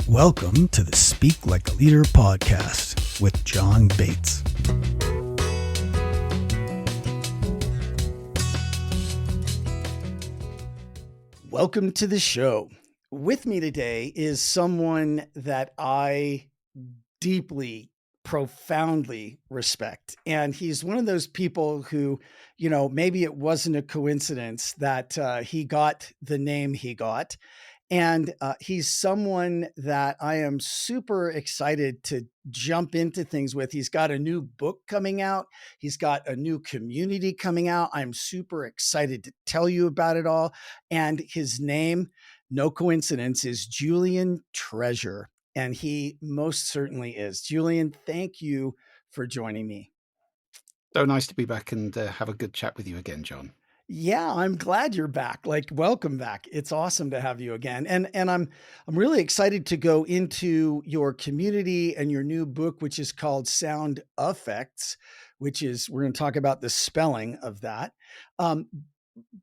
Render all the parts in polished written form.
Welcome to the Speak Like a Leader podcast with John Bates. Welcome to the show. With me today is someone that I deeply, profoundly respect. And he's one of those people who, maybe it wasn't a coincidence that he got the name he got. And he's someone that I am super excited to jump into things with. He's got a new book coming out. He's got a new community coming out. I'm super excited to tell you about it all. And his name, no coincidence, is Julian Treasure. And he most certainly is. Julian, thank you for joining me. So nice to be back and have a good chat with you again, John. Yeah, I'm glad you're back. Welcome back. It's awesome to have you again. And I'm really excited to go into your community and your new book, which is called Sound Effects, which is we're going to talk about the spelling of that. Um,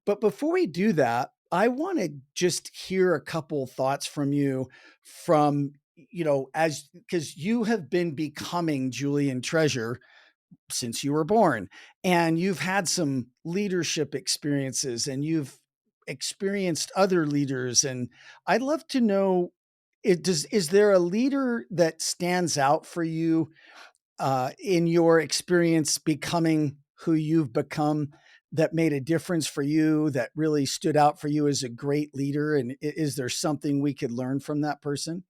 but before we do that, I want to just hear a couple thoughts from you from, as because you have been becoming Julian Treasure since you were born, and you've had some leadership experiences and you've experienced other leaders. And I'd love to know, is there a leader that stands out for you in your experience becoming who you've become, that made a difference for you, that really stood out for you as a great leader? And is there something we could learn from that person?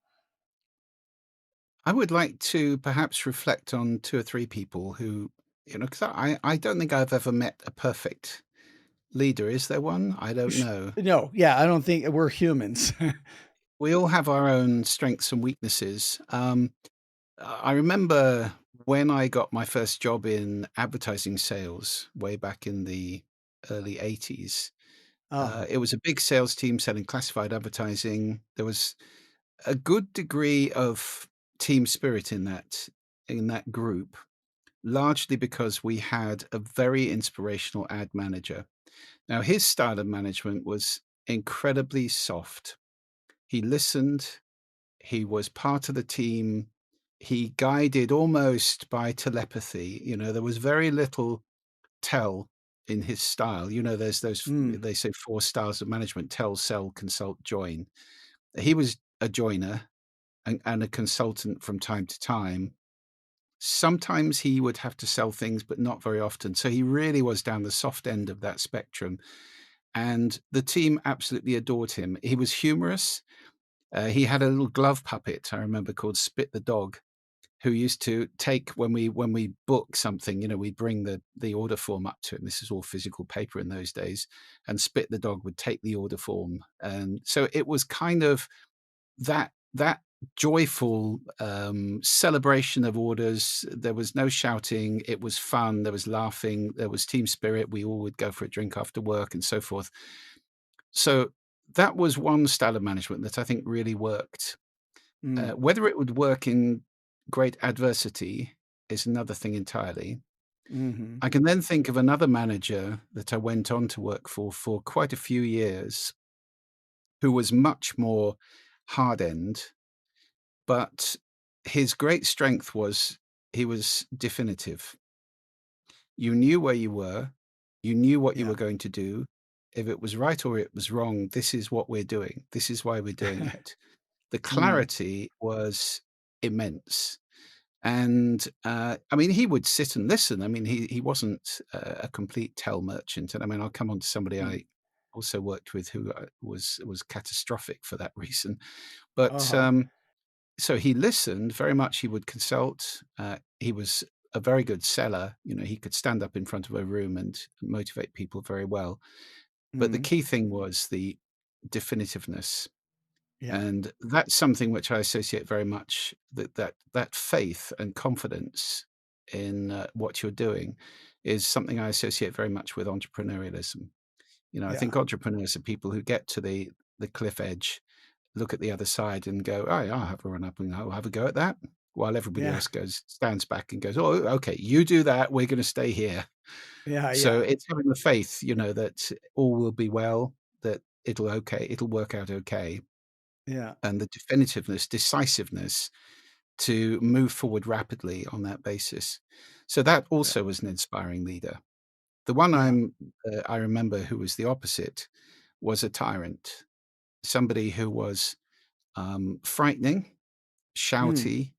I would like to perhaps reflect on two or three people who, because I don't think I've ever met a perfect leader. Is there one? I don't know. No, yeah, I don't think we're humans. We all have our own strengths and weaknesses. I remember when I got my first job in advertising sales way back in the early 80s. Uh-huh. It was a big sales team selling classified advertising. There was a good degree of team spirit in that group, largely because we had a very inspirational ad manager. Now, his style of management was incredibly soft. He listened, he was part of the team, he guided almost by telepathy. There was very little tell in his style. There's those, Mm, they say, four styles of management: tell, sell, consult, join. He was a joiner and a consultant from time to time. Sometimes he would have to sell things, but not very often. So he really was down the soft end of that spectrum. And the team absolutely adored him. He was humorous. He had a little glove puppet, I remember, called Spit the dog, who used to take when we book something, we bring the order form up to him. This is all physical paper in those days, and Spit the dog would take the order form. And so it was kind of that joyful celebration of orders. There was no shouting. It was fun. There was laughing. There was team spirit. We all would go for a drink after work and so forth. So that was one style of management that I think really worked. mm, Whether it would work in great adversity is another thing entirely. mhm. I can then think of another manager that I went on to work for quite a few years, who was much more hard end. But his great strength was he was definitive. You knew where you were, you knew what you were Yeah. going to do. If it was right or it was wrong, this is what we're doing. This is why we're doing it. The Mm, clarity was immense. And I mean, he would sit and listen. I mean, he wasn't a complete tell merchant. And I mean, I'll come on to somebody mm. I also worked with who was catastrophic for that reason. But Uh-huh. so he listened very much. He would consult. He was a very good seller. He could stand up in front of a room and motivate people very well. But the Mhm. key thing was the definitiveness, Yeah. and that's something which I associate very much, that faith and confidence in what you're doing is something I associate very much with entrepreneurialism. I Yeah. think entrepreneurs are people who get to the cliff edge, look at the other side and go, "Oh, yeah, I'll have a run up and I'll have a go at that." While everybody Yeah. else stands back and goes, "Oh, okay, you do that. We're going to stay here." Yeah. So Yeah. it's having the faith, that all will be well, that it'll work out okay. Yeah. and the definitiveness, decisiveness to move forward rapidly on that basis. So that Yeah. also was an inspiring leader. The one Yeah. I remember who was the opposite was a tyrant, somebody who was frightening, Mm. shouty,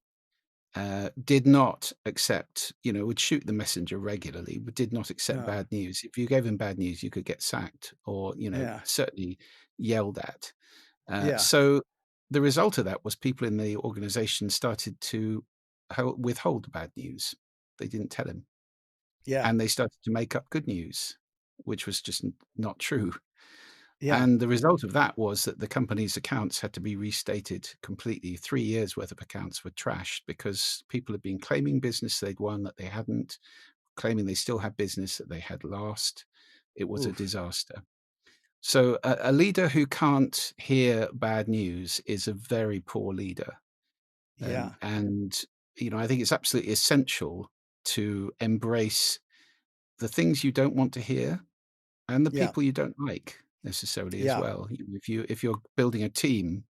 did not accept, would shoot the messenger regularly, but did not accept Oh. bad news. If you gave him bad news, you could get sacked or, Yeah. certainly yelled at. Yeah. So the result of that was people in the organization started to withhold the bad news. They didn't tell him. Yeah. And they started to make up good news, which was just not true. Yeah. And the result of that was that the company's accounts had to be restated completely. 3 years worth of accounts were trashed because people had been claiming business they'd won that they hadn't, claiming they still had business that they had lost. It was a Oof. disaster. So a leader who can't hear bad news is a very poor leader. Yeah. And I think it's absolutely essential to embrace the things you don't want to hear and the Yeah. people you don't like necessarily as Yeah. well. If you're building a team,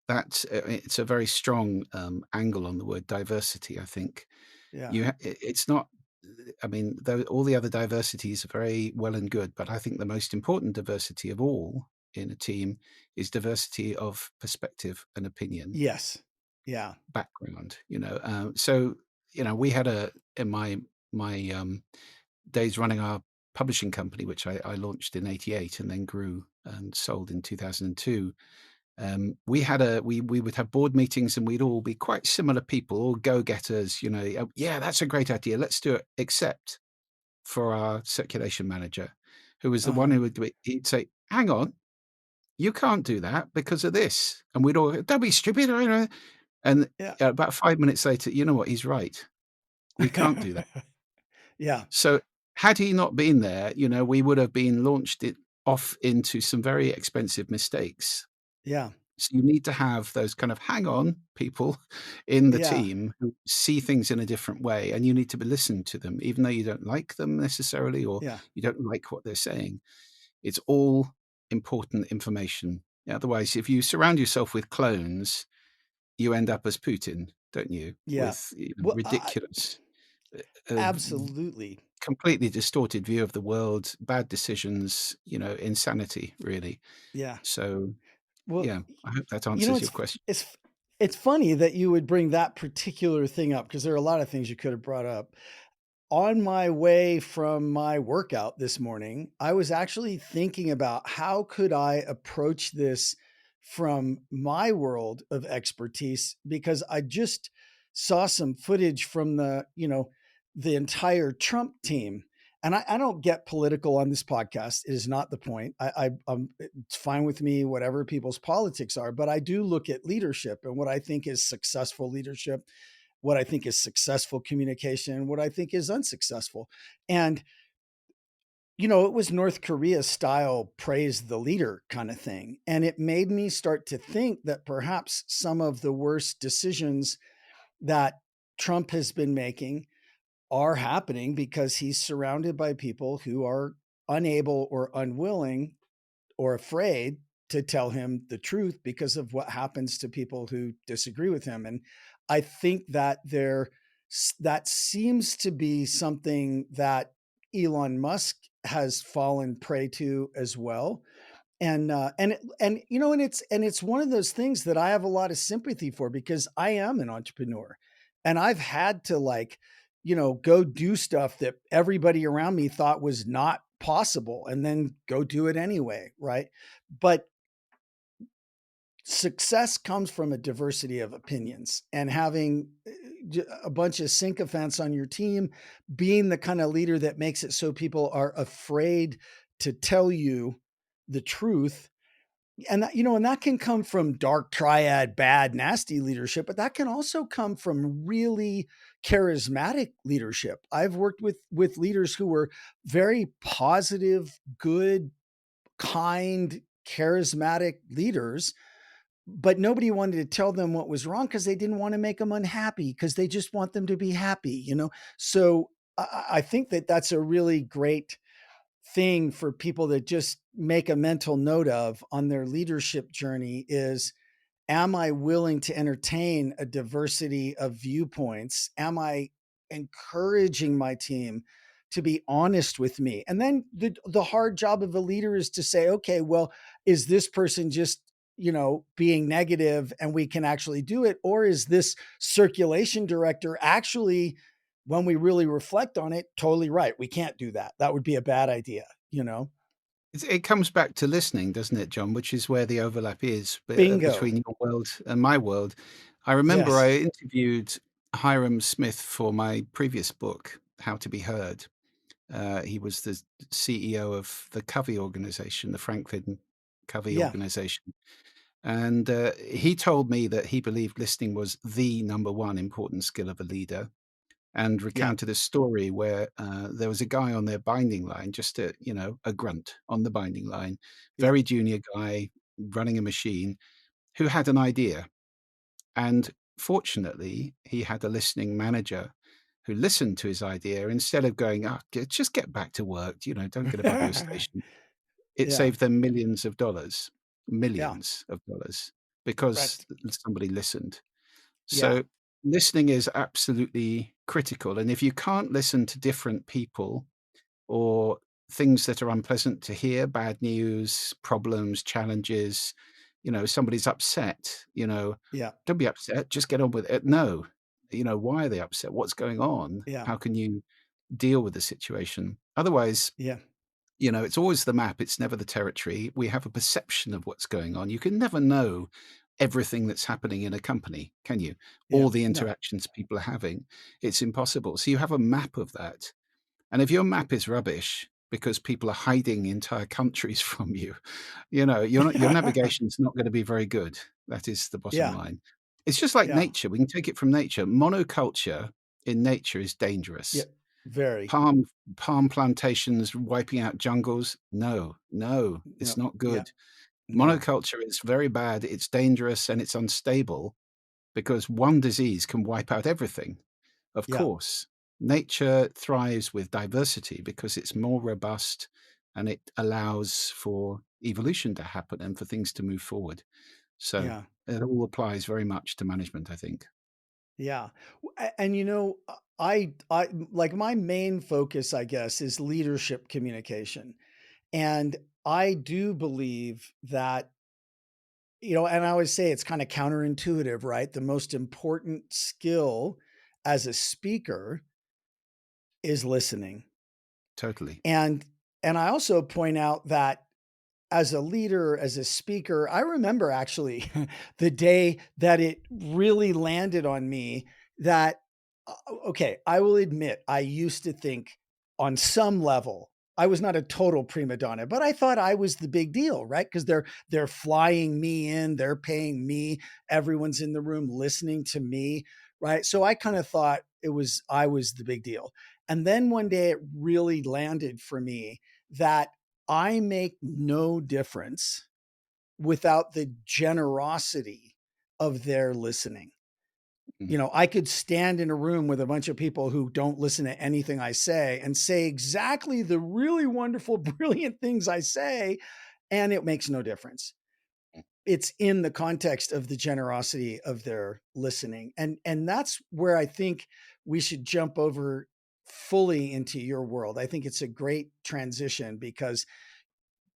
that it's a very strong angle on the word diversity. I think Yeah. it's not. I mean, though all the other diversities are very well and good, but I think the most important diversity of all in a team is diversity of perspective and opinion, Yes. Yeah. background. So we had a in my days running our publishing company, which I launched in '88 and then grew and sold in 2002. We had we would have board meetings and we'd all be quite similar people, all go-getters. "Oh, yeah, that's a great idea. Let's do it." Except for our circulation manager, who was the one Uh-huh. who would he'd say, "Hang on, you can't do that because of this," and we'd all go, "Don't be stupid." And Yeah. about 5 minutes later, you know what? He's right. We can't do that. Yeah. So had he not been there, we would have been launched it off into some very expensive mistakes. Yeah. So you need to have those kind of hang on people in the Yeah. team who see things in a different way, and you need to be listened to them, even though you don't like them necessarily or Yeah. you don't like what they're saying. It's all important information. Otherwise, if you surround yourself with clones, you end up as Putin, don't you? Yeah. With Well, ridiculous, uh, absolutely. completely distorted view of the world, bad decisions, insanity, really. Yeah. So, Well, yeah, I hope that you know, answers your question. it's funny that you would bring that particular thing up because there are a lot of things you could have brought up. On my way from my workout this morning, I was actually thinking about how could I approach this from my world of expertise because I just saw some footage from the entire Trump team. And I don't get political on this podcast. It is not the point. It's fine with me, whatever people's politics are. But I do look at leadership and what I think is successful leadership, what I think is successful communication, what I think is unsuccessful. And, it was North Korea style praise the leader kind of thing. And it made me start to think that perhaps some of the worst decisions that Trump has been making are happening because he's surrounded by people who are unable or unwilling or afraid to tell him the truth because of what happens to people who disagree with him. And I think that that seems to be something that Elon Musk has fallen prey to as well. And it's one of those things that I have a lot of sympathy for because I am an entrepreneur and I've had to go do stuff that everybody around me thought was not possible and then go do it anyway, right? But success comes from a diversity of opinions and having a bunch of sycophants on your team, being the kind of leader that makes it so people are afraid to tell you the truth. And that can come from dark triad, bad, nasty leadership, but that can also come from really charismatic leadership. I've worked with leaders who were very positive, good, kind, charismatic leaders, but nobody wanted to tell them what was wrong because they didn't want to make them unhappy because they just want them to be happy. So I think that that's a really great thing for people to just make a mental note of on their leadership journey is, am I willing to entertain a diversity of viewpoints? Am I encouraging my team to be honest with me? And then the hard job of a leader is to say, okay, well, is this person just, being negative and we can actually do it? Or is this circulation director actually, when we really reflect on it, totally right? We can't do that. That would be a bad idea, you know? It comes back to listening, doesn't it, John? Which is where the overlap is Bingo. between your world and my world. I remember Yes. I interviewed Hiram Smith for my previous book, How to Be Heard. He was the CEO of the Covey organization, the Franklin Covey Yeah. organization. And he told me that he believed listening was the number one important skill of a leader, and Yeah. recounted a story where there was a guy on their binding line, just a grunt on the binding line, Yeah. very junior guy running a machine, who had an idea. And fortunately, he had a listening manager who listened to his idea instead of going, "Oh, just get back to work, don't get above your station." It Yeah. saved them Yeah. millions of dollars, because Right. somebody listened. Yeah. So listening is absolutely critical. And if you can't listen to different people, or things that are unpleasant to hear, bad news, problems, challenges, somebody's upset, Yeah. don't be upset, just get on with it. No, why are they upset? What's going on? Yeah. How can you deal with the situation? Otherwise, Yeah. it's always the map, it's never the territory. We have a perception of what's going on. You can never know everything that's happening in a company, can you? Yeah. All the No. interactions people are having. It's impossible. So you have a map of that. And if your map is rubbish because people are hiding entire countries from you, your navigation's not gonna be very good. That is the bottom Yeah. line. It's just like Yeah. nature. We can take it from nature. Monoculture in nature is Yeah. dangerous. Very. Palm palm plantations wiping out jungles? No, no, it's No. not Yeah. good. No. Monoculture is very bad, it's dangerous, and it's unstable, because one disease can wipe out everything. Of Yeah. course, nature thrives with diversity because it's more robust, and it allows for evolution to happen and for things to move forward. So Yeah. it all applies very much to management, I think. Yeah. And I like my main focus, I guess, is leadership communication. And I do believe that, and I always say it's kind of counterintuitive, right? The most important skill as a speaker is listening. Totally. And I also point out that as a leader, as a speaker, I remember actually the day that it really landed on me that, okay, I will admit, I used to think on some level, I was not a total prima donna, but I thought I was the big deal, right? Because they're flying me in, they're paying me, everyone's in the room listening to me, right? So I kind of thought I was the big deal. And then one day it really landed for me that I make no difference without the generosity of their listening. Mm. I could stand in a room with a bunch of people who don't listen to anything I say and say exactly the really wonderful, brilliant things I say, and it makes no difference. It's in the context of the generosity of their listening. And that's where I think we should jump over fully into your world. I think it's a great transition because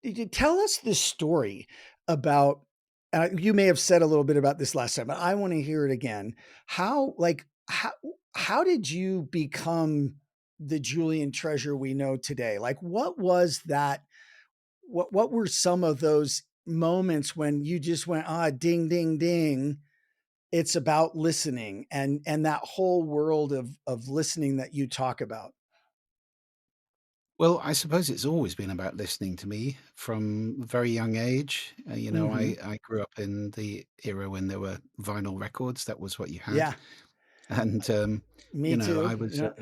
did you tell us the story about you may have said a little bit about this last time, but I wanna hear it again. How like, how did you become the Julian treasure we know today? Like, what was that what were some of those moments when you just went, "Ah, ding, ding, ding, it's about listening," and that whole world of listening that you talk about? Well, I suppose it's always been about listening to me from a very young age. Mhm. I grew up in the era when there were vinyl records. That was what you had. Yeah, And, me too. I was, Yeah.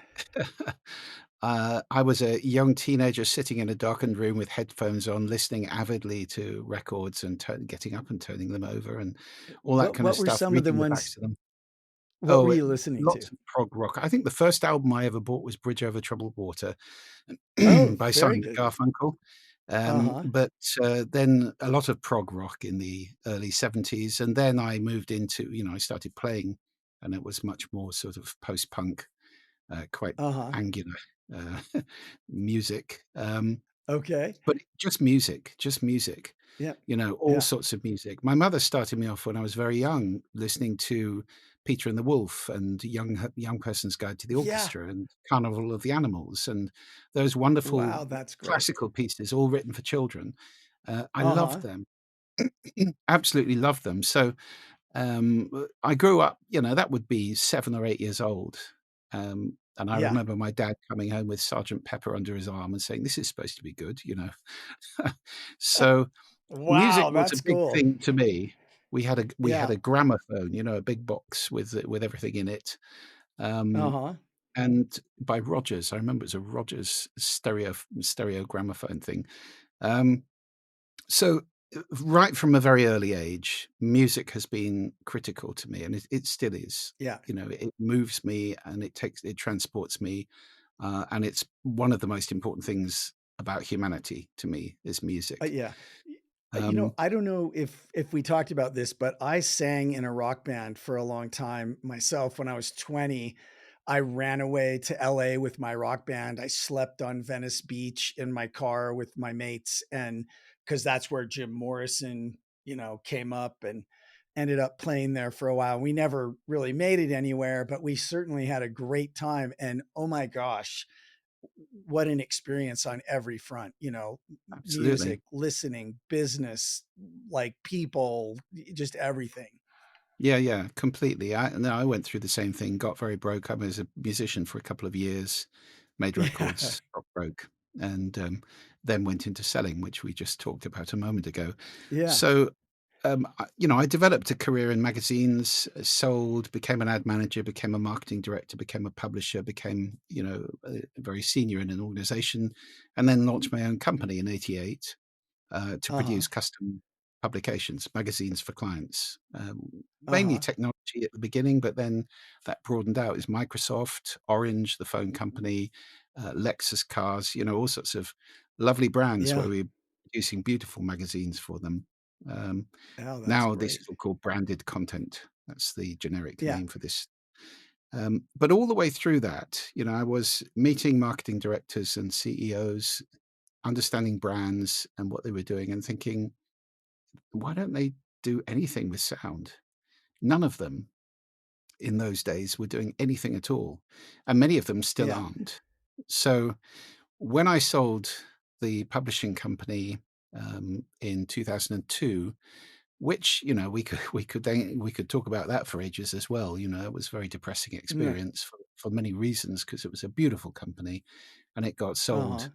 I was a young teenager sitting in a darkened room with headphones on, listening avidly to records and getting up and turning them over and all that kind of What were stuff, some of the reading the backs ones of them. What were Oh, you listening to? lots of prog rock. I think the first album I ever bought was Bridge Over Troubled Water Oh, by very Simon good. Garfunkel. Uh-huh. Then a lot of prog rock in the early '70s, and then I moved into, I started playing, and it was much more sort of post-punk, quite Uh-huh. angular, uh, music. Okay. But just music, Yeah. all Yeah. sorts of music. My mother started me off when I was very young, listening to Peter and the Wolf and Young Person's Guide to the Yeah. Orchestra and Carnival of the Animals and those wonderful Wow, that's great. classical pieces, all written for children. I loved Uh-huh. them, absolutely loved them. So I grew up, that would be 7 or 8 years old, and I Yeah. remember my dad coming home with Sergeant Pepper under his arm and saying, "This is supposed to be good." So, music Wow, was a that's big cool. thing to me. We had Yeah. a gramophone, a big box with everything in it, um, Uh-huh. and by Rogers. I remember it was a Rogers stereo gramophone thing. Um so, right from a very early age, music has been critical to me, and it still is. Yeah. It moves me and it transports me, and it's one of the most important things about humanity to me is music. Yeah. Um, I don't know if we talked about this, but I sang in a rock band for a long time myself. When I was 20, I ran away to LA with my rock band. I slept on Venice Beach in my car with my mates, and because that's where Jim Morrison, came up, and ended up playing there for a while. We never really made it anywhere, but we certainly had a great time. And oh my gosh, what an experience on every front, Absolutely. music, listening, business, like people, just everything. Yeah, yeah, completely. I went through the same thing, got very broke. I was a musician for a couple of years, made Yeah. records, got broke, and then went into selling, which we just talked about a moment ago. Yeah. So, I developed a career in magazines, sold, became an ad manager, became a marketing director, became a publisher, became, very senior in an organization, and then launched my own company in '88 to Uh-huh. produce custom publications, magazines for clients. Mainly Uh-huh. technology at the beginning, but then that broadened out. Is Microsoft, Orange, the phone company, Lexus cars, all sorts of lovely brands where Yeah. we're producing beautiful magazines for them. Um, Oh, that's Now this great. is all called branded content. That's the generic Yeah. name for this. But all the way through that, I was meeting marketing directors and CEOs, understanding brands and what they were doing and thinking, why don't they do anything with sound? None of them in those days were doing anything at all, and many of them still Yeah. aren't. So when I sold the publishing company in 2002, which we could talk about that for ages as well. It was a very depressing Yeah. experience for many reasons because it was a beautiful company, and it got Uh-huh. sold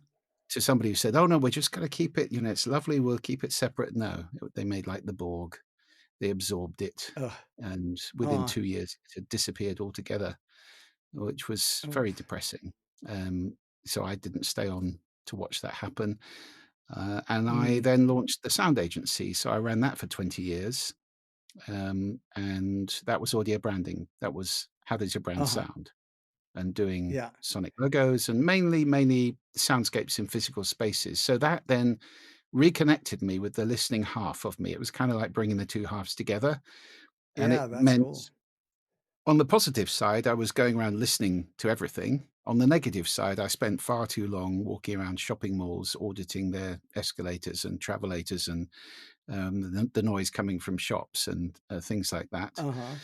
to somebody who said, "Oh, no, we're just gonna keep it, it's lovely, we'll keep it separate." No, they made like the Borg. They absorbed it, Ugh. and within Uh, 2 years, it had disappeared altogether, which was oof. very depressing. So I didn't stay on to watch that happen, and I Mm. then launched the sound agency, so I ran that for 20 years, and that was audio branding. That was how does your brand Uh-huh. sound? And doing Yeah. sonic logos and mainly soundscapes in physical spaces. So that then reconnected me with the listening half of me. It was kind of like bringing the two halves together, and it Yeah, that's meant cool. on the positive side, I was going around listening to everything. On the negative side, I spent far too long walking around shopping malls, auditing their escalators and travelators and the noise coming from shops and things like that, Uh-huh.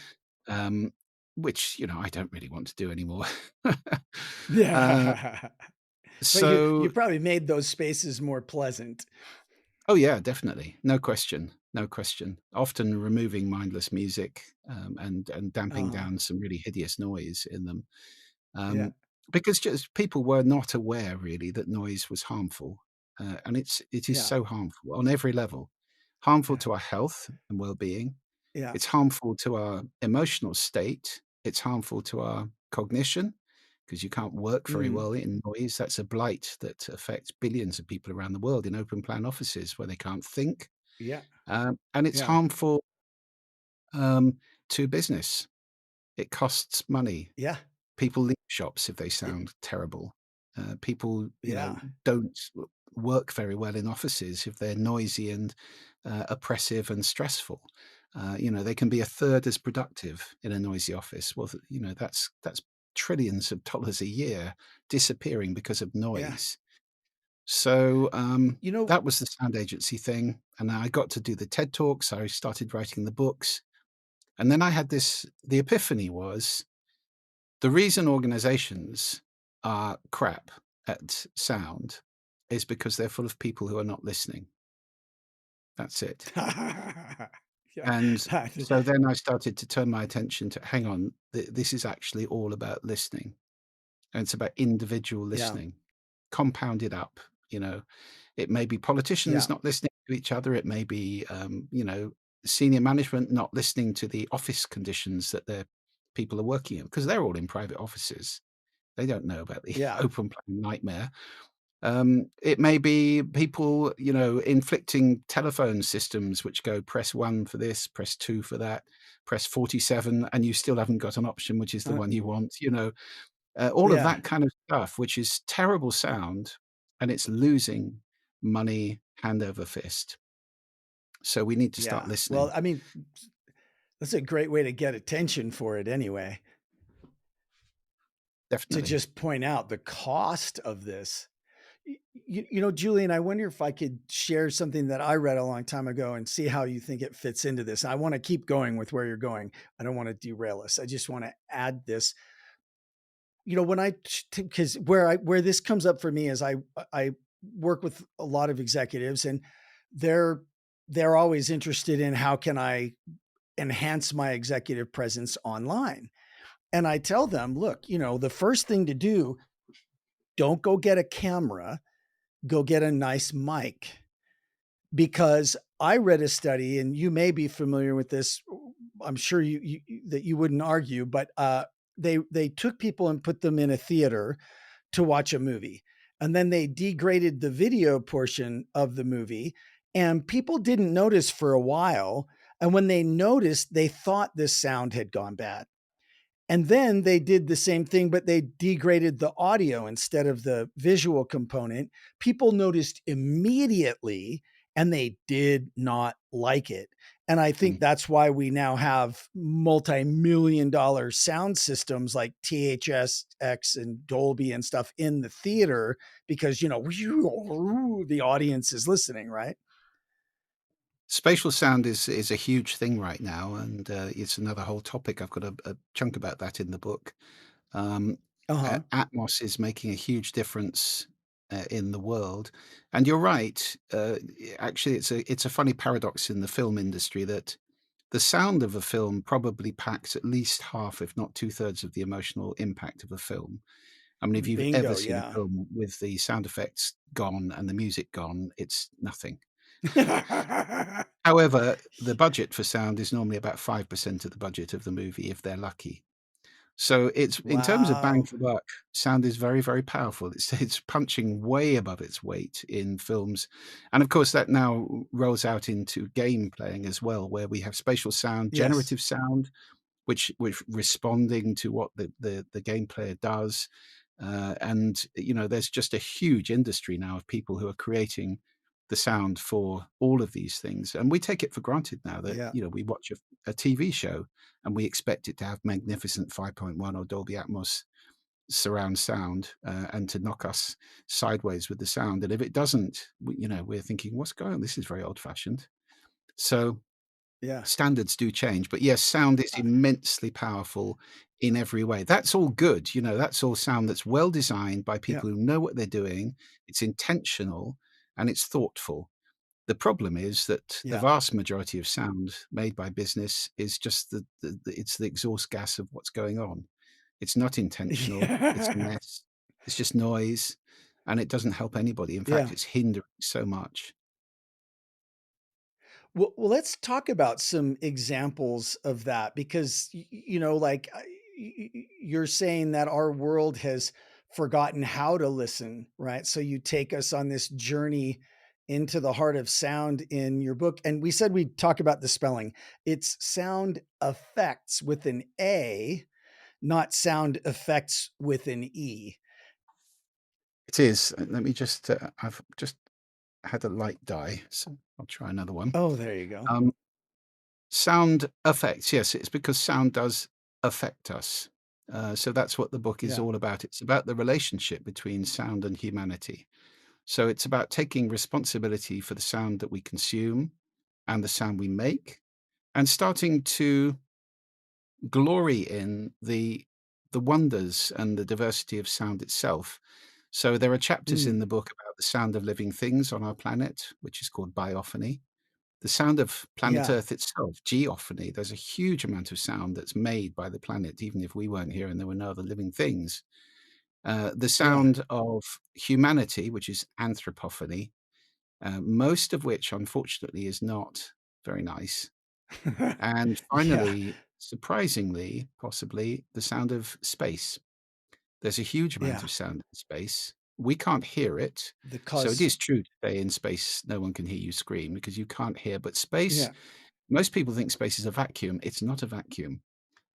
um, which I don't really want to do anymore. uh, Yeah. But you so probably made those spaces more pleasant. Oh yeah, definitely. No question. No question. Often removing mindless music, and damping Uh-huh. down some really hideous noise in them. Yeah. Um, because just people were not aware really that noise was harmful. And it is Yeah. so harmful on every level. Harmful Yeah. to our health and well-being. Yeah. It's harmful to our emotional state. It's harmful to our cognition because you can't work very Mm. well in noise. That's a blight that affects billions of people around the world in open plan offices where they can't think. Yeah. And it's Yeah. harmful to business. It costs money. Yeah. People leave shops if they Y sound terrible. People, yeah. don't work very well in offices if they're noisy and, oppressive and stressful. They can be a third as productive in a noisy office. Well, that's trillions of dollars a year disappearing because of Yeah. noise. So, You know that was the sound agency thing, and I got to do the TED Talks, I started writing the books, and then I had the epiphany was the reason organizations are crap at sound is because they're full of people who are not listening. That's it. Yeah. And so then I started to turn my attention to, hang on, this is actually all about listening. And it's about individual Yeah. listening, compounded up. You know, it may be Yeah. politicians not listening to each other. It may be, senior management not listening to the office conditions that their people are working in because they're all in private offices. They don't know about the Yeah. open plan nightmare. It may be people, inflicting telephone systems which go press 1 for this, press 2 for that, press 47, and you still haven't got an option, which is the Uh, one you want, all of yeah. that kind of stuff, which is terrible sound, and it's losing money hand over fist. So we need to start Yeah. Well, listening. I mean, that's a great way to get attention for it anyway, to Definitely. just point out the cost of this. Julian, I wonder if I could share something that I read a long time ago and see how you think it fits into this. I want to keep going with where you're going. I don't want to derail us. I just want to add this. When because where this comes up for me is I work with a lot of executives, and they're they're always interested in how can I enhance my executive presence online. And I tell them, look, the first thing to do, don't go get a camera, go get a nice mic. Because I read a study, and you may be familiar with this. I'm sure that you wouldn't argue, but they took people and put them in a theater to watch a movie, and then they degraded the video portion of the movie, and people didn't notice for a while. And when they noticed, they thought this sound had gone bad. And then they did the same thing, but they degraded the audio instead of the visual component. People noticed immediately, and they did not like it. And I think Mm. that's why we now have multi-million dollar sound systems like THSX and Dolby and stuff in the theater because, the audience is listening, right? Spatial sound is a huge thing right now, and, it's another whole topic. I've got a chunk about that in the book. Um, Uh huh. Atmos is making a huge difference, in the world, and you're right. Actually, it's a funny paradox in the film industry that the sound of a film probably packs at least half, if not two-thirds, of the emotional impact of a film. I mean, if you've ever Bingo. seen a Yeah. film with the sound effects gone and the music gone, it's nothing. However, the budget for sound is normally about 5% of the budget of the movie if they're lucky. So it's in terms of bang Wow. for buck, sound is very, very powerful. It's punching way above its weight in films. And of course, that now rolls out into game playing as well, where we have spatial sound, Yes. generative sound, which responding to what the game player does. And there's just a huge industry now of people who are creating the sound for all of these things, and we take it for granted now that Yeah. we watch a TV show and we expect it to have magnificent 5.1 or Dolby Atmos surround sound, and to knock us sideways with the sound. And if it doesn't, we're thinking, "What's going on? This is very old fashioned." So Yeah. standards do change, but yes, sound is immensely powerful in every way. That's all good, that's all sound that's well designed by Yeah. people who know what they're doing, it's intentional, and it's thoughtful. The problem is that the Yeah. vast majority of sound made by business is just it's the exhaust gas of what's going on. It's not intentional, it's a Yeah. mess, it's just noise, and it doesn't help anybody. In fact, Yeah. it's hindering so much. Well, let's talk about some examples of that because, like you're saying that our world has forgotten how to listen, right? So you take us on this journey into the heart of sound in your book. And we said we'd talk about the spelling. It's sound effects with an A. not sound effects with an E. It is. Let me just, I've just had a light die, so I'll try another one. Oh, there you go. Um, Sound affects, yes, it's because sound does affect us. So that's what the book is Yeah. all about. It's about the relationship between sound and humanity. So it's about taking responsibility for the sound that we consume and the sound we make, and starting to glory in the wonders and the diversity of sound itself. So there are chapters in Mm, the book about the sound of living things on our planet, which is called biophony. The sound of planet yeah, Earth itself, geophony. There's a huge amount of sound that's made by the planet, even if we weren't here and there were no other living things. The yeah. sound of humanity, which is anthropophony, most of which, unfortunately, is not very nice. And Yeah, finally, surprisingly, possibly, the sound of space. There's a huge amount yeah. of sound in space. We can't hear it. The So it cause is true to say in space, no one can hear you scream because you can't hear. But space, yeah. most people think space is a vacuum. It's not a vacuum.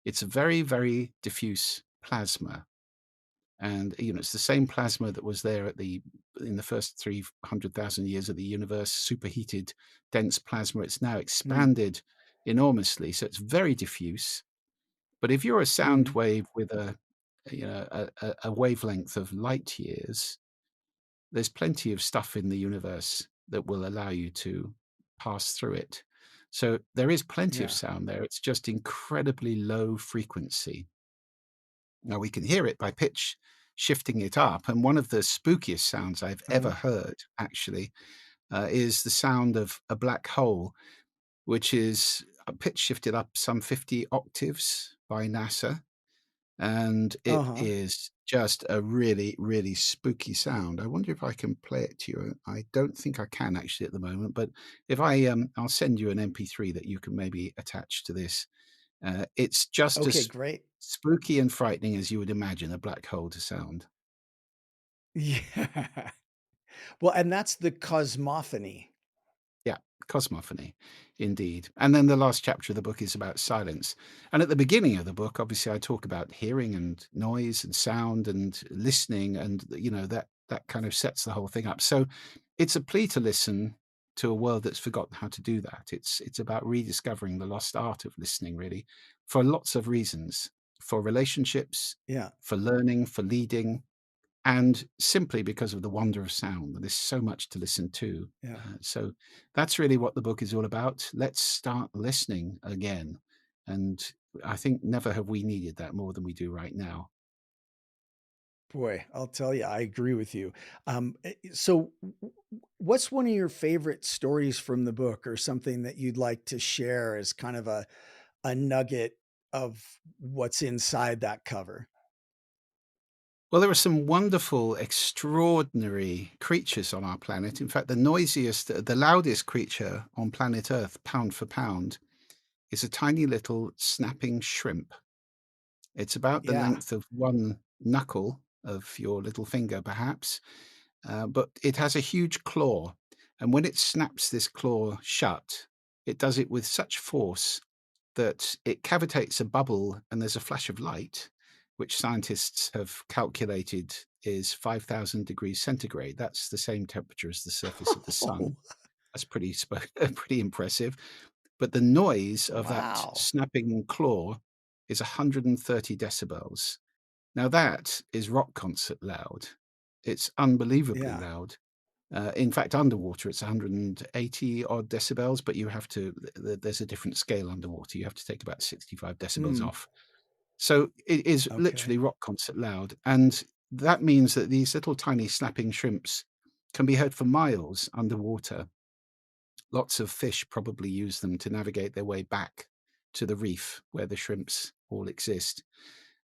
It's a very, very diffuse plasma. And it's the same plasma that was there in the first 300,000 years of the universe, superheated, dense plasma. It's now Mm, expanded enormously. So it's very diffuse. But if you're a sound mm, wave with a wavelength of light years, there's plenty of stuff in the universe that will allow you to pass through it. So there is plenty of yeah. sound there. It's just incredibly low frequency. Now we can hear it by pitch shifting it up. And one of the spookiest sounds I've ever Uh-huh. heard, actually, is the sound of a black hole, which is pitch shifted up some 50 octaves by NASA, and it Uh-huh. is just a really, really spooky sound. I wonder if I can play it to you. I don't think I can actually at the moment, but if I'll send you an MP3 that you can maybe attach to this. It's just Okay, as great. spooky and frightening as you would imagine a black hole to sound. Yeah. Well, and that's the cosmophony. Yeah, cosmophony, indeed. And then the last chapter of the book is about silence. And at the beginning of the book, obviously, I talk about hearing and noise and sound and listening, and that kind of sets the whole thing up. So it's a plea to listen to a world that's forgotten how to do that. It's about rediscovering the lost art of listening, really, for lots of reasons, for relationships, Yeah, for learning, for leading, and simply because of the wonder of sound. There's so much to listen to. yeah. So that's really what the book is all about. Let's start listening again. And I think never have we needed that more than we do right now. Boy, I'll tell you, I agree with you. So what's one of your favorite stories from the book or something that you'd like to share as kind of a nugget of what's inside that cover? Well, there are some wonderful, extraordinary creatures on our planet. In fact, the loudest creature on planet Earth, pound for pound, is a tiny little snapping shrimp. It's about the Yeah. length of one knuckle of your little finger, perhaps, but it has a huge claw. And when it snaps this claw shut, it does it with such force that it cavitates a bubble and there's a flash of light, which scientists have calculated is 5,000 degrees centigrade. That's the same temperature as the surface of the sun. That's pretty impressive. But the noise of that Wow. snapping claw is 130 decibels. Now that is rock concert loud. It's unbelievably Yeah. loud. In fact, underwater it's 180 odd decibels, but you have to. There's a different scale underwater. You have to take about 65 decibels Mm, off. So it is okay. literally rock concert loud, and that means that these little tiny snapping shrimps can be heard for miles underwater. Lots of fish probably use them to navigate their way back to the reef where the shrimps all exist.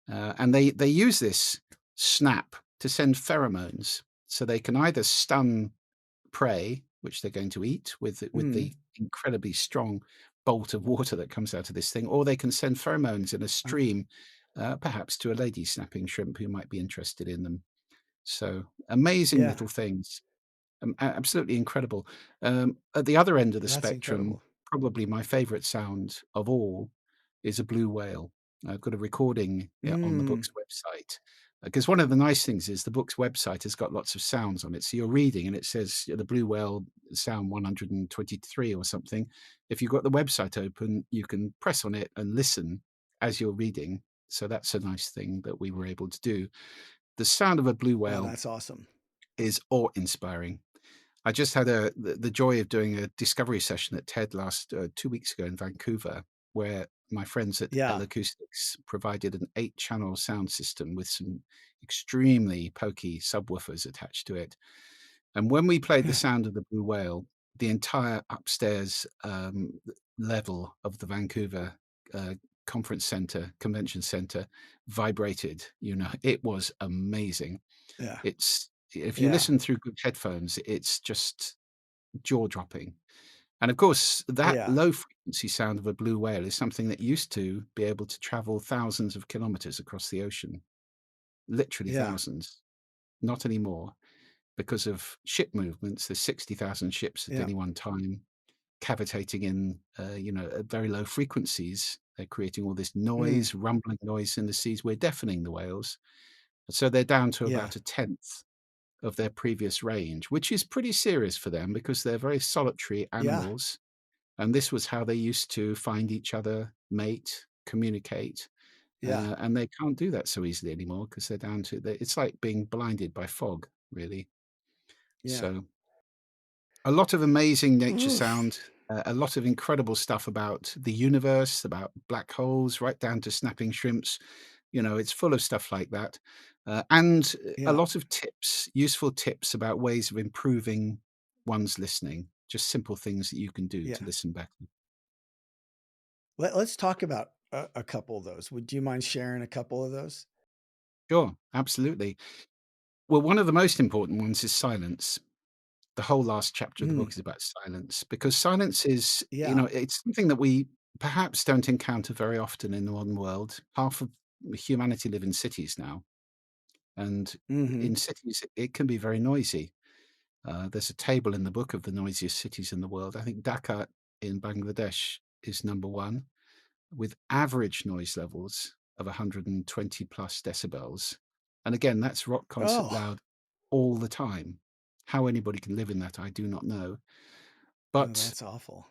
And they use this snap to send pheromones, so they can either stun prey, which they're going to eat with the Mm, incredibly strong bolt of water that comes out of this thing, or they can send pheromones in a uh, stream, perhaps to a lady snapping shrimp who might be interested in them. So amazing yeah. little things. Absolutely incredible. At the other end of the That's spectrum, incredible. probably my favorite sound of all is a blue whale. I've got a recording, yeah, on the Mm. book's website. Because one of the nice things is the book's website has got lots of sounds on it. So you're reading and it says the blue whale sound 123 or something. If you've got the website open, you can press on it and listen as you're reading. So that's a nice thing that we were able to do. The sound of a blue Oh, whale that's awesome. is awe-inspiring. I just had the joy of doing a discovery session at TED last 2 weeks ago in Vancouver, where my friends at Yeah. Acoustics provided an 8-channel sound system with some extremely pokey subwoofers attached to it. And when we played the sound of the blue whale, the entire upstairs level of the Vancouver uh, conference center, convention center, vibrated. It was amazing. Yeah. It's If you Yeah. listen through good headphones, it's just jaw-dropping. And of course, that Yeah. low frequency sound of a blue whale is something that used to be able to travel thousands of kilometers across the ocean, literally Yeah. thousands. Not anymore because of ship movements. There's 60,000 ships at Yeah. any one time cavitating in, at very low frequencies. They're creating all this Mm. noise, rumbling noise in the seas. We're deafening the whales. So they're down to Yeah. about a tenth of their previous range, which is pretty serious for them because they're very solitary Yeah. animals. And this was how they used to find each other, mate, communicate. Yeah. And they can't do that so easily anymore because they're down to, it's like being blinded by fog, really. Yeah. So a lot of amazing nature Oof. sound, a lot of incredible stuff about the universe, about black holes, right down to snapping shrimps. It's full of stuff like that. And a Yeah. lot of tips, useful tips about ways of improving one's listening, just simple things that you can do to Yeah. listen better. Let's talk about a couple of those. Would you mind sharing a couple of those? Sure, absolutely. Well, one of the most important ones is silence. The whole last chapter of the book Mm. is about silence because silence is, Yeah. it's something that we perhaps don't encounter very often in the modern world. Half of humanity live in cities now, and Mhm. in cities, it can be very noisy. There's a table in the book of the noisiest cities in the world. I think Dhaka in Bangladesh is number one, with average noise levels of 120 plus decibels. And again, that's rock concert Oh. loud all the time. How anybody can live in that, I do not know. Oh, But that's awful.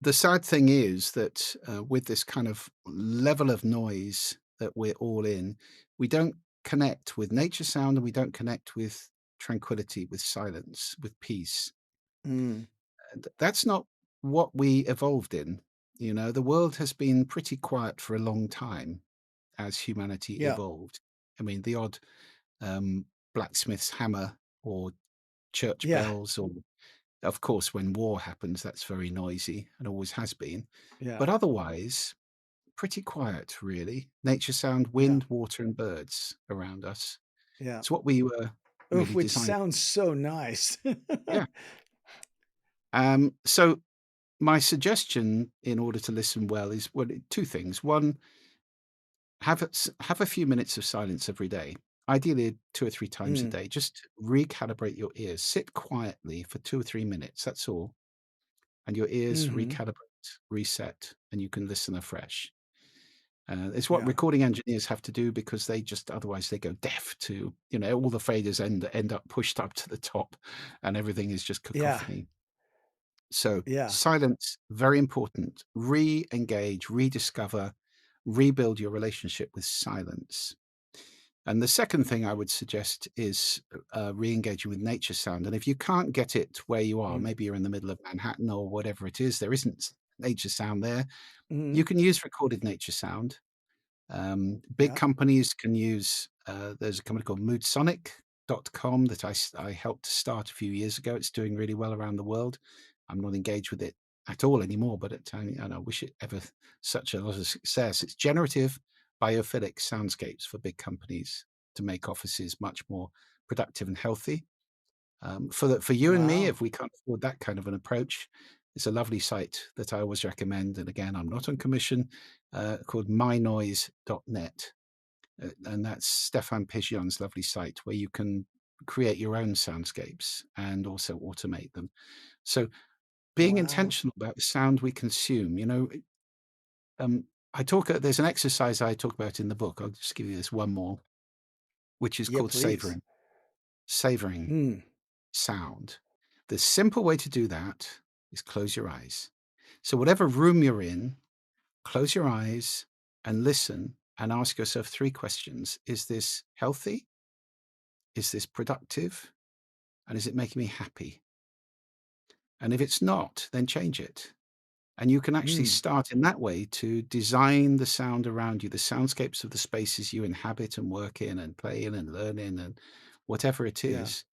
the sad thing is that with this kind of level of noise that we're all in, we don't connect with nature sound and we don't connect with tranquility, with silence, with peace. Mm. And that's not what we evolved in. The world has been pretty quiet for a long time as humanity Yeah. evolved. I mean, the odd um, blacksmith's hammer or church Yeah. bells, or of course, when war happens, that's very noisy and always has been. Yeah. But otherwise, pretty quiet, really. Nature sound, Yeah. wind, water, and birds around us. Yeah. It's what we were Oof, really which designed. sounds so nice. Yeah. So my suggestion in order to listen well is, well, two things. One, have a few minutes of silence every day. Ideally, 2 or 3 times a Mm. day. Just recalibrate your ears. Sit quietly for 2 or 3 minutes. That's all, and your ears Mhm. recalibrate, reset, and you can listen afresh. It's what Yeah. recording engineers have to do because they just otherwise they go deaf to all the faders end up pushed up to the top, and everything is just Yeah. cacophony. So Yeah. silence very important. Re-engage, rediscover, rebuild your relationship with silence. And the second thing I would suggest is re-engaging with nature sound. And if you can't get it where you are, Mm. maybe you're in the middle of Manhattan or whatever it is, there isn't nature sound there. Mhm. You can use recorded nature sound. Big Yeah. companies can use, there's a company called moodsonic.com that I helped to start a few years ago. It's doing really well around the world. I'm not engaged with it at all anymore, but and I wish it ever such a lot of success. It's generative biophilic soundscapes for big companies to make offices much more productive and healthy. For you and me, Wow. if we can't afford that kind of an approach, it's a lovely site that I always recommend. And again, I'm not on commission, called mynoise.net. And that's Stefan Pizion's lovely site where you can create your own soundscapes and also automate them. So being Wow. intentional about the sound we consume, I talk there's an exercise I talk about in the book. I'll just give you this one more, which is Yeah, called please. savoring. Savoring Mm, sound. The simple way to do that is close your eyes. So whatever room you're in, close your eyes and listen and ask yourself 3 questions. Is this healthy? Is this productive? And is it making me happy? And if it's not, then change it. And you can actually mm, start in that way to design the sound around you, the soundscapes of the spaces you inhabit and work in and play in and learn in and whatever it yeah, is,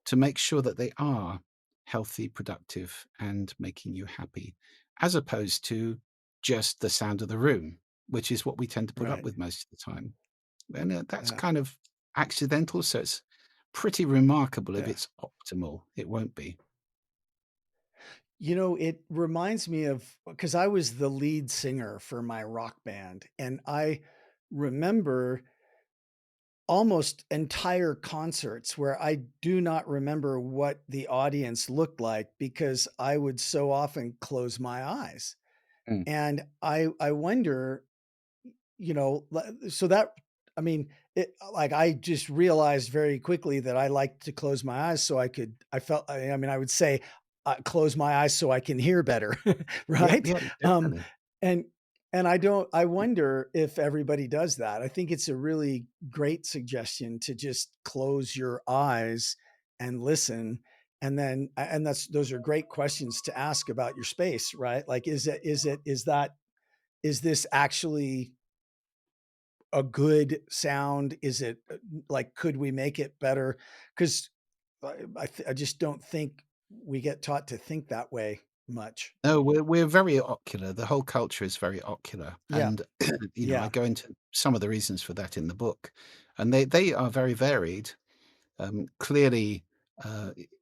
to make sure that they are healthy, productive, and making you happy, as opposed to just the sound of the room, which is what we tend to put up right. with most of the time. And that's Yeah, kind of accidental. So it's pretty remarkable if yeah. it's optimal. It won't be. It reminds me of because I was the lead singer for my rock band, and I remember almost entire concerts where I do not remember what the audience looked like because I would so often close my eyes. Mm. And I wonder, so that I mean, like I just realized very quickly that I like to close my eyes so I felt I mean I would say close my eyes so I can hear better, Yeah, right? yeah, Um definitely. and I wonder if everybody does that. I think it's a really great suggestion to just close your eyes and listen. And then and that's those are great questions to ask about your space, right? Like is this actually a good sound? Is it like, could we make it better? Because I just don't think we get taught to think that way much. No, we're very ocular. The whole culture is very ocular, Yeah. and I Yeah. go into some of the reasons for that in the book, and they are very varied. Clearly,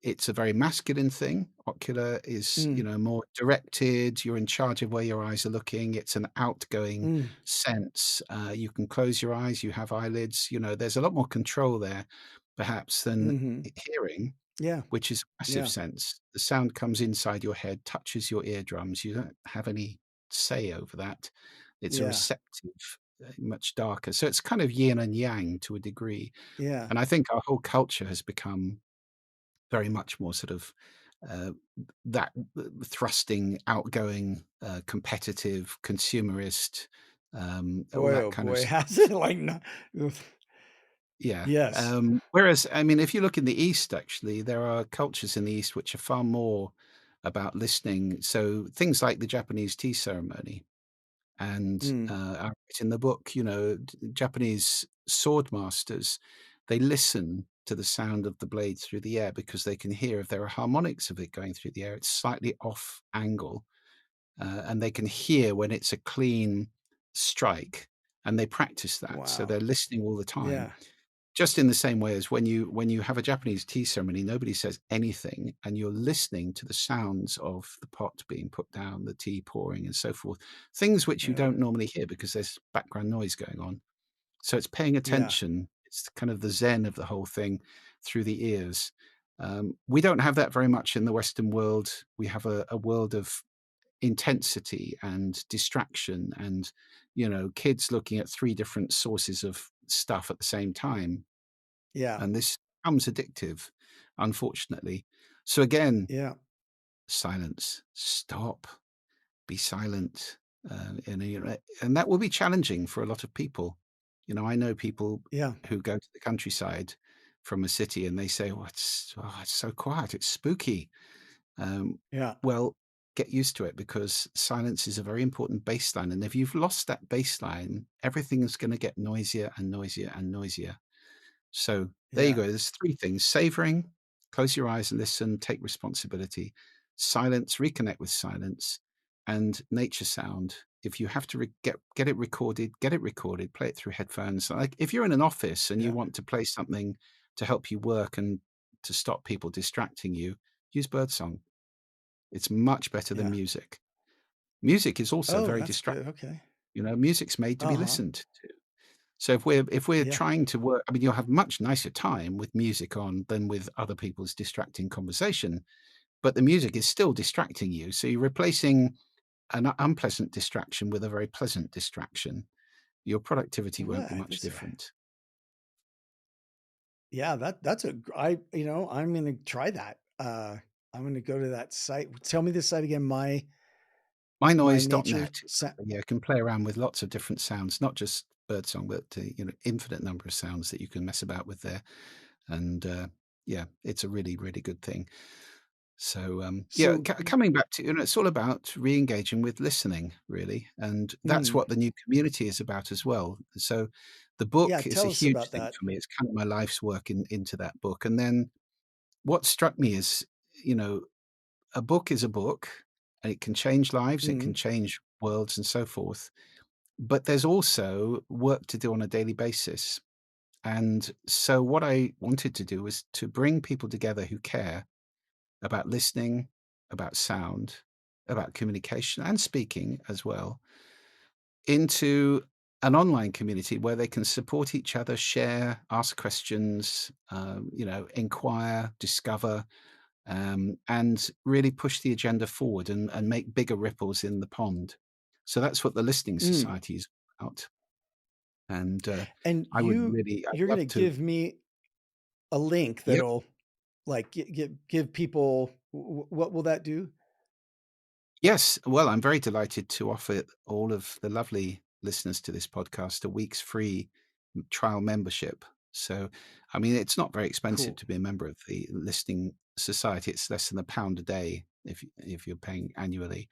it's a very masculine thing. Ocular is, Mm, more directed. You're in charge of where your eyes are looking. It's an outgoing mm, sense. You can close your eyes. You have eyelids. There's a lot more control there, perhaps, than mhm. hearing, Yeah. which is a passive Yeah. sense. The sound comes inside your head, touches your eardrums. You don't have any say over that. It's a Yeah. receptive, much darker. So it's kind of yin and yang to a degree. Yeah. And I think our whole culture has become very much more sort of uh, that thrusting, outgoing, competitive, consumerist, all Boy, that oh kind of boy, stuff. has it like not Yeah. yes. Whereas, I mean, if you look in the East, actually, there are cultures in the East which are far more about listening. So things like the Japanese tea ceremony, and Mm, I write in the book, Japanese sword masters, they listen to the sound of the blade through the air because they can hear if there are harmonics of it going through the air. It's slightly off angle, and they can hear when it's a clean strike, and they practice that. So wow. they're listening all the time, Yeah. just in the same way as when you have a Japanese tea ceremony, nobody says anything, and you're listening to the sounds of the pot being put down, the tea pouring, and so forth. Things which you Yeah. don't normally hear because there's background noise going on. So it's paying Yeah. attention. It's kind of the zen of the whole thing through the ears. We don't have that very much in the Western world. We have a world of intensity and distraction, and kids looking at 3 different sources of stuff at the same time, Yeah. and this becomes addictive, unfortunately. So again, Yeah. silence. Stop. Be silent. And that will be challenging for a lot of people. I know people Yeah. who go to the countryside from a city and they say, "Oh, it's so quiet. It's spooky." Um, Yeah. well, get used to it, because silence is a very important baseline. And if you've lost that baseline, everything is going to get noisier and noisier and noisier. So there you Yeah. go. There's 3 things: savoring, close your eyes and listen, take responsibility; silence, reconnect with silence; and nature sound. If you have to get it recorded, get it recorded, play it through headphones. Like if you're in an office and you Yeah. want to play something to help you work and to stop people distracting you, use birdsong. It's much better than Yeah. music. Music is also Oh, very that's distracting. good. Okay. Music's made to be Uh-huh. listened to. So if we're Yeah. trying to work, I mean, you'll have much nicer time with music on than with other people's distracting conversation, but the music is still distracting you. So you're replacing an unpleasant distraction with a very pleasant distraction, your productivity won't be Right, much that's a different. yeah, that's a gr I you know, I'm gonna try that. I'm gonna go to that site. Tell me the site again, my nature mynoise.net is sa yeah, you can play around with lots of different sounds, not just birdsong, but, infinite number of sounds that you can mess about with there, and, yeah, it's a really, really good thing. So, yeah, so coming back to, it's all about re-engaging with listening, really, and that's mm, what the new community is about as well. So, the yeah, book is a tell us huge about thing that. for me. It's kind of my life's work into that book. And then what struck me is, you know, a book is a book, and it can change lives, it can Mm, change worlds, and so forth. But there's also work to do on a daily basis. And so, what I wanted to do was to bring people together who care about listening, about sound, about communication and speaking as well, into an online community where they can support each other, share, ask questions, inquire, discover, and really push the agenda forward and make bigger ripples in the pond. So that's what the Listening mm, Society is about. And and I'd you're love gonna to. give me a link Yep. that'll, like, give people what will that do? Yes, well, I'm very delighted to offer all of the lovely listeners to this podcast a week's free trial membership. So, I mean, it's not very expensive Cool. to be a member of the Listening Society. It's less than £1 a day if you're paying annually.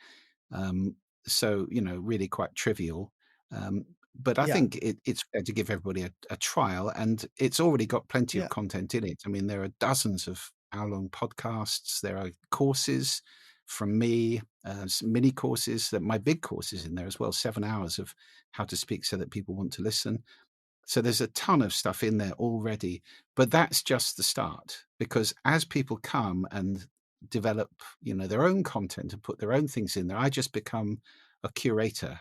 Um, so, really quite trivial. Um, but I Yeah, think it's fair to give everybody a trial, and it's already got plenty of yeah, content in it. I mean, there are dozens of hour-long podcasts. There are courses from me, some mini courses, that my big courses in there as well, 7 hours of how to speak so that people want to listen. So there's a ton of stuff in there already, but that's just the start, because as people come and develop, their own content and put their own things in there, I just become a curator.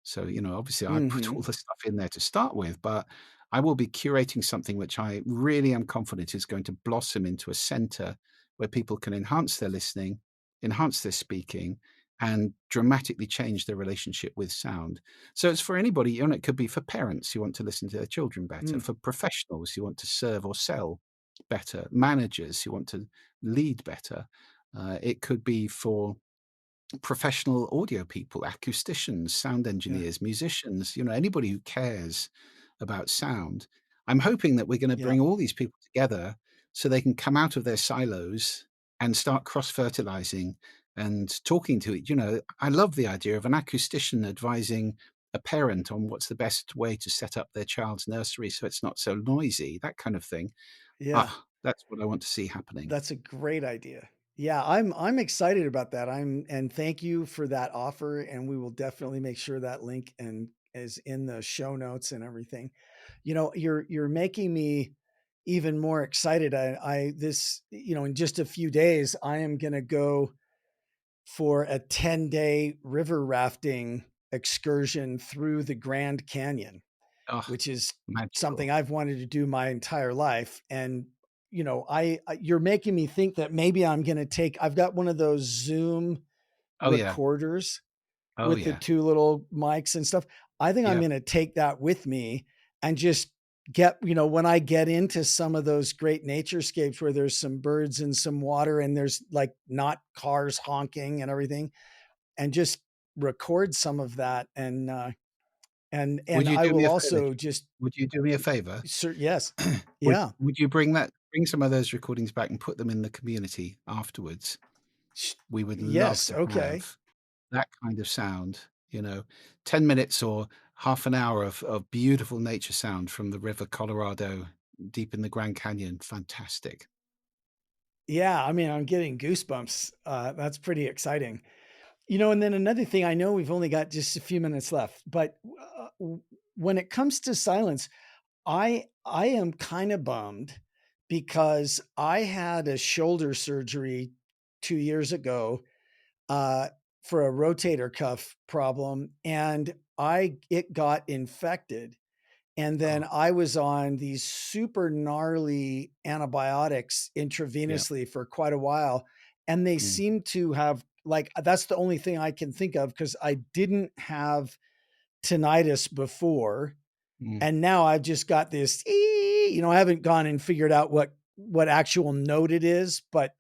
So, obviously I put all mhm, the stuff in there to start with, but I will be curating something which I really am confident is going to blossom into a center where people can enhance their listening, enhance their speaking, and dramatically change their relationship with sound. So it's for anybody, it could be for parents who want to listen to their children better, mm, for professionals who want to serve or sell better, managers who want to lead better. It could be for professional audio people, acousticians, sound yeah, engineers, musicians, anybody who cares about sound. I'm hoping that we're going to yeah, bring all these people together so they can come out of their silos and start cross fertilizing and talking to it. I love the idea of an acoustician advising a parent on what's the best way to set up their child's nursery so it's not so noisy, that kind of thing. yeah. Ah, that's what I want to see happening. That's a great idea. Yeah, I'm excited about that. And thank you for that offer, and we will definitely make sure that link and is in the show notes and everything. You're making me even more excited. I this, in just a few days, I am gonna go for a 10-day river rafting excursion through the Grand Canyon, Oh, which is something magical. I've wanted to do my entire life. And, you're making me think that maybe I've got one of those Zoom Oh, yeah. recorders Oh, with the yeah. 2 little mics and stuff. I think I'm Yep. gonna take that with me and just when I get into some of those great naturescapes where there's some birds and some water and there's, like, not cars honking and everything, and just record some of that. And Would you I do will me a favor? also just Would you do me a favor? yes. Would Yeah. would you bring some of those recordings back and put them in the community afterwards? Sh We would love Yes, to okay. have that kind of sound, 10 minutes or half an hour of beautiful nature sound from the River Colorado deep in the Grand Canyon. Fantastic. Yeah, I mean, I'm getting goosebumps. That's pretty exciting. And then another thing, I know we've only got just a few minutes left, but, when it comes to silence, I am kinda bummed because I had a shoulder surgery 2 years ago, uh, for a rotator cuff problem, and I it got infected. And then Oh, I was on these super gnarly antibiotics yeah. intravenously for quite a while, and they Mm. seem to have like, that's the only thing I can think of because I didn't have tinnitus before, Mm, and now I've just got this, I haven't gone and figured out what actual note it is, but,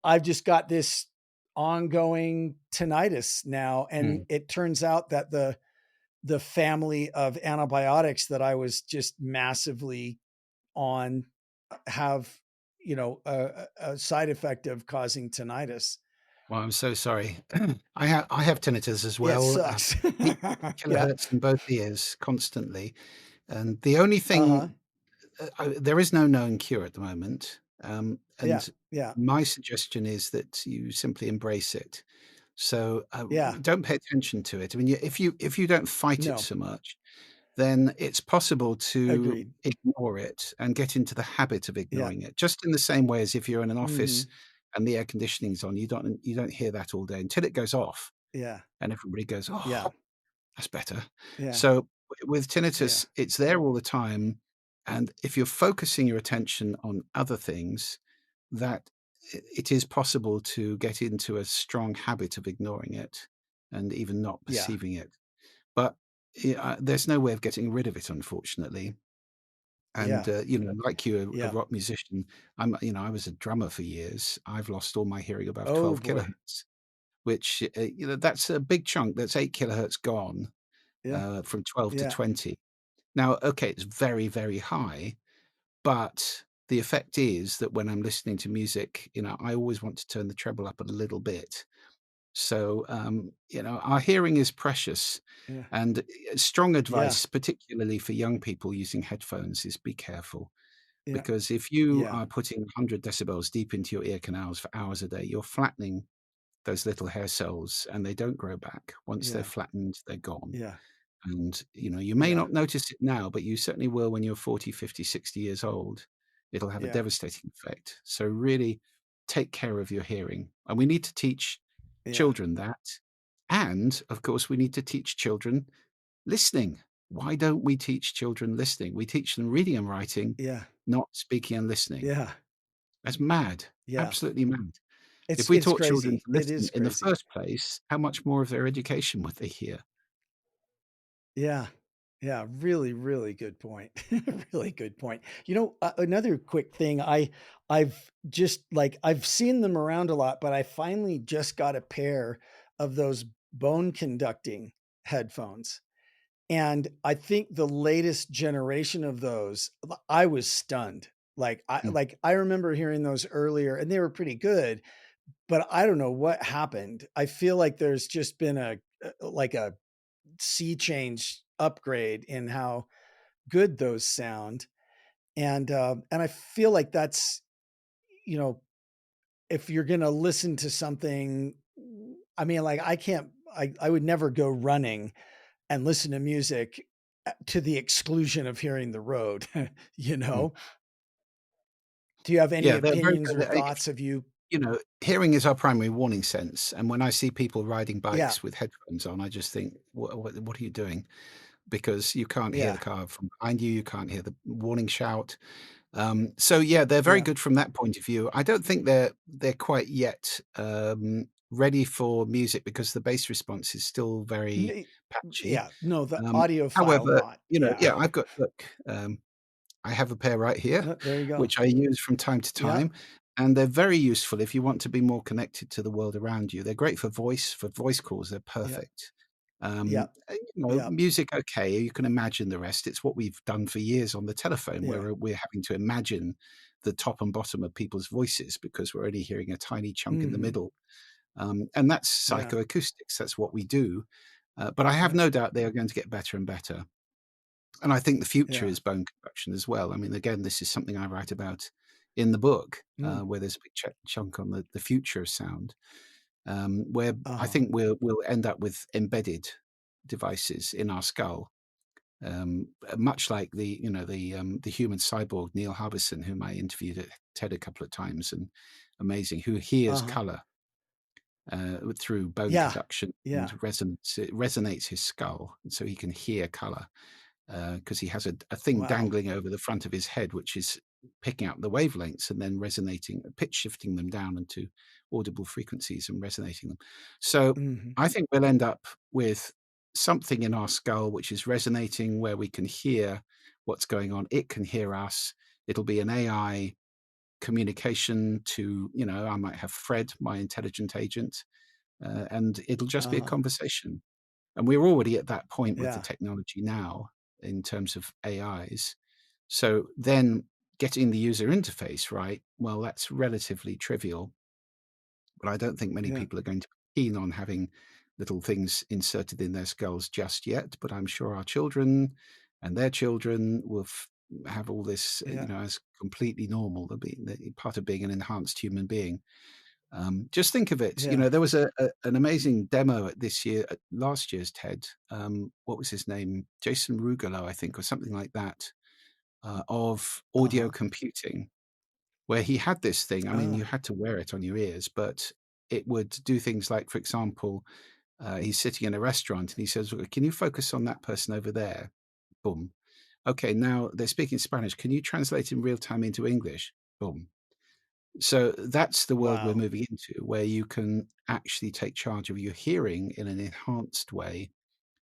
I've just got this ongoing tinnitus now, and mm. it turns out that the family of antibiotics that I was just massively on have, a side effect of causing tinnitus. Well, I'm so sorry. I have tinnitus as It well, sucks. 8 Yeah. kilohertz in both ears constantly, and the only Uh-huh. thing there is no known cure at the moment, Yeah. and Yeah. my suggestion is that you simply embrace it. So, Yeah. don't pay attention to it. I mean, if you don't fight it No. so much, then it's possible to Agreed. ignore it and get into the habit of Yeah. ignoring it. Just in the same way as if you're in an office Mhm. and the air conditioning's on, you don't hear that all day until it goes off, Yeah. and everybody goes, "Oh, Yeah. that's better." Yeah. So, with Yeah. tinnitus, it's there all the time, and if you're focusing your attention on other things, that it is possible to get into a strong habit of ignoring it and even not Yeah. perceiving it. But, there's no way of getting rid of it, unfortunately. And, Yeah. like you, a Yeah. rock musician, I was a drummer for years. I've lost all my hearing above Oh, 12 boy. kilohertz, which, that's a big chunk. That's 8 kilohertz gone, Yeah. from 12 to Yeah. 20. Now, okay, it's very, very high, but the effect is that when I'm listening to music, I always want to turn the treble up a little bit. So, our hearing is precious, Yeah. and strong Yeah. advice, particularly for young people using headphones, is be careful. Yeah. Because if you Yeah. are putting 100 decibels deep into your ear canals for hours a day, you're flattening those little hair cells and they don't grow back. Once they're Yeah. flattened, they're gone. Yeah. And, you may Yeah. not notice it now, but you certainly will when you're 40, 50, 60 years old. It'll have a Yeah. devastating effect. So really take care of your hearing. And we need to teach Yeah. children that. And of course, we need to teach children listening. Why don't we teach children listening? We teach them reading and writing, Yeah. not speaking and listening. Yeah. That's mad. Yeah. Absolutely mad. If we It's taught children crazy. to It listen is in the crazy. first place, how much more of their education would they hear? Yeah. Yeah, really, really good point. Really good point. Another quick thing, I've seen them around a lot, but I finally just got a pair of those bone conducting headphones. And I think the latest generation of those, I was stunned. Mm, I remember hearing those earlier and they were pretty good, but I don't know what happened. I feel like there's just been a sea change upgrade in how good those sound. And I feel like that's, you know, if you're gonna listen to something, I mean, like I would never go running and listen to music to the exclusion of hearing the road, you mm. know? Do you have any Yeah, they're very opinions or good. thoughts? Have you Hearing is our primary warning sense, and when I see people riding Yeah, bikes with headphones on, I just think, "What are you doing?" Because you can't hear the yeah, car from behind you, you can't hear the warning shout. So yeah, they're very yeah. good from that point of view. I don't think they're quite yet, ready for music because the bass response is still very N patchy. Yeah, no, the Um, audiophile However, not. Yeah. yeah, I've got look, I have a pair right here, No, there you go. which I use from time to Yeah, time, and they're very useful if you want to be more connected to the world around you. They're great for voice calls, they're yeah, perfect. yeah, yeah, Music, okay, you can imagine the rest. It's what we've done for years on the telephone, yeah. where we're having to imagine the top and bottom of people's voices because we're only hearing a tiny chunk in the Mhm. middle. And that's Yeah, psychoacoustics. That's what we do. But I have yeah, no doubt they are going to get better and better. And I think the future yeah. is bone conduction as well. I mean, again, this is something I write about in the book, Mm. where there's a big chunk on the future of sound, where I Uh-huh. think we'll end up with embedded devices in our skull, much like the human cyborg Neil Harbisson, whom I interviewed at TED a couple of times, and amazing, who hears Uh-huh. color through bone Yeah, conduction yeah. and resonance. It resonates his skull, and so he can hear color because he has a thing Wow. dangling over the front of his head, which is picking up the wavelengths and then resonating, pitch shifting them down into audible frequencies and resonating them. So Mhm. I think we'll end up with something in our skull which is resonating, where we can hear what's going on. It can hear us. It'll be an AI communication to, I might have Fred, my intelligent agent, and it'll just be a Uh-huh. conversation. And we're already at that point with the Yeah. technology now in terms of AIs. So then getting the user interface right, well, that's relatively trivial, but I don't think many Yeah. people are going to be keen on having little things inserted in their skulls just yet. But I'm sure our children and their children will have all this, Yeah. as completely normal. They'll be part of being an enhanced human being. Just think of it. Yeah. There was an amazing demo at last year's TED. What was his name? Jason Rugolo, I think, or something like that, of audio Uh-huh. computing, where he had this thing. I mean, Oh, you had to wear it on your ears, but it would do things like, for example, he's sitting in a restaurant and he says, "Well, can you focus on that person over there?" Boom. Okay, now they're speaking Spanish. Can you translate in real time into English? Boom. So that's the world we're wow. moving into, where you can actually take charge of your hearing in an enhanced way.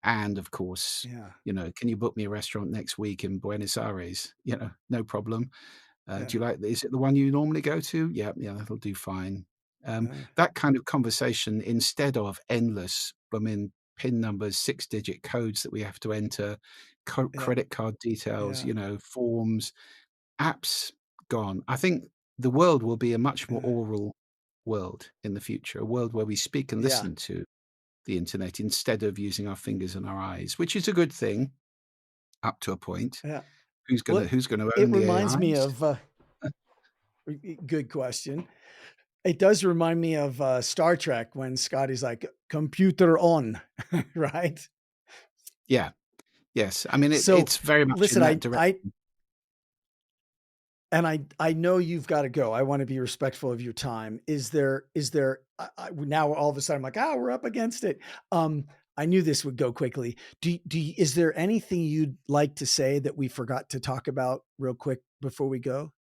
And of course, Yeah. can you book me a restaurant next week in Buenos Aires? No problem. Yeah. Do you like, is it the one you normally go to? Yeah, yeah, that'll do fine. Yeah. That kind of conversation, instead of endless, PIN numbers, 6-digit codes that we have to enter, Yeah. credit card details, Yeah. forms, apps, gone. I think the world will be a much more Yeah. oral world in the future, a world where we speak and Yeah. listen to the internet instead of using our fingers and our eyes, which is a good thing up to a point. Yeah. Who's Well, gonna who's gonna it own the reminds me AIs? of good question. It does remind me of Star Trek when Scotty's like, computer on, right? Yeah. Yes. I mean, So it's very much in listen, that direction. I know you've got to go. I want to be respectful of your time. Is there now all of a sudden I'm like, we're up against it. I knew this would go quickly. Is there anything you'd like to say that we forgot to talk about real quick before we go?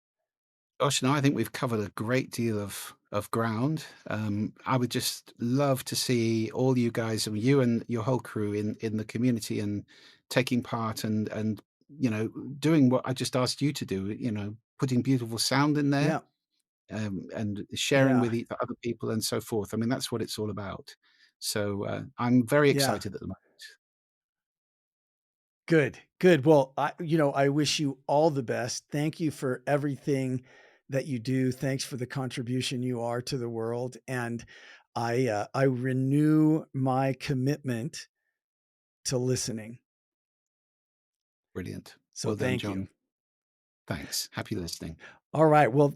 Gosh, no, I think we've covered a great deal of ground. I would just love to see all you guys, and you and your whole crew in the community, and taking part, and doing what I just asked you to do. Putting beautiful sound in there, Yeah. and sharing Yeah. with other people and so forth. I mean, that's what it's all about. So I'm very Yeah. excited at the moment. Good, good. Well, I wish you all the best. Thank you for everything that you do. Thanks for the contribution you are to the world. And I renew my commitment to listening. Brilliant. So Well done, thank you. John. Thanks. Happy listening. All right. Well,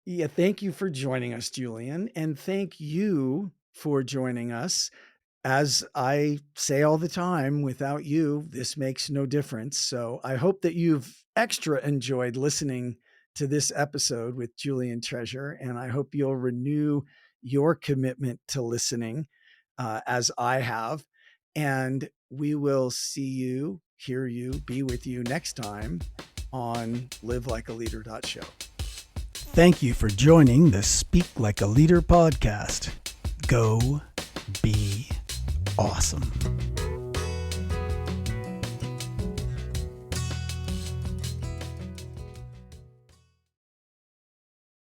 yeah, thank you for joining us, Julian. And thank you for joining us. As I say all the time, without you, this makes no difference. So I hope that you've extra enjoyed listening to this episode with Julian Treasure. And I hope you'll renew your commitment to listening as I have. And we will see you, hear you, be with you next time on livelikealeader.show. Thank you for joining the Speak Like a Leader podcast. Go be awesome.